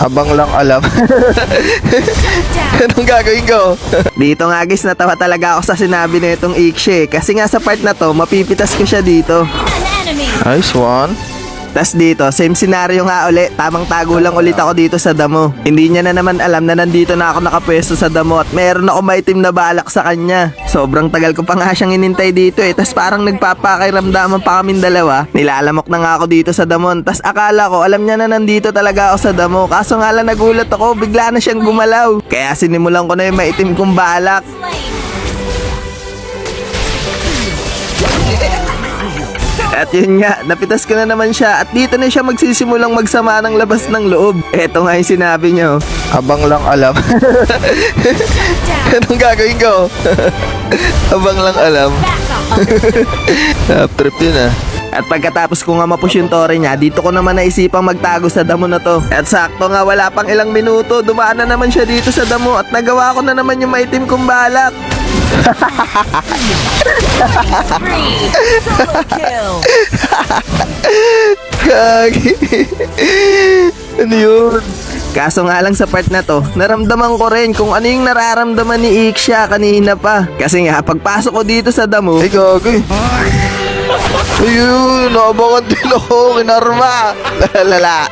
Abang lang alam. Anong gagawin ko? Dito nga guys, natawa talaga ako sa sinabi na itong Ikshe. Kasi nga sa part na to, mapipitas ko siya dito. Nice one. Tas dito, same scenario nga ulit. Tamang tago lang ulit ako dito sa damo. Hindi niya na naman alam na nandito na ako nakapwesto sa damo at meron ako maitim na balak sa kanya. Sobrang tagal ko pa nga siyang inintay dito eh. Tas parang nagpapakairamdaman pa kaming dalawa. Nilalamok na nga ako dito sa damon. Tas akala ko alam niya na nandito talaga ako sa damo. Kaso nga lang nagulat ako, bigla na siyang gumalaw. Kaya sinimulan ko na yung maitim kong balak. At yun nga, napitas ko na naman siya at dito na siya magsisimulang magsama ng labas ng loob. Eto nga yung sinabi niya. Abang lang alam. Anong gagawin ko? Abang lang alam. Trip yun ah. At pagkatapos ko nga mapush yung tore niya, dito ko naman naisipang magtago sa damo na to. At sakto nga wala pang ilang minuto, dumaan na naman siya dito sa damo at nagawa ko na naman yung maitim kong balak. Gagi. Ano yun? Kaso nga lang sa part na to, naramdaman ko rin kung ano yung nararamdaman ni Iksha kanina pa. Kasi nga, pagpasok ko dito sa damo, ay gagi. Ayun, naabangan din ako, kinarma. Lala.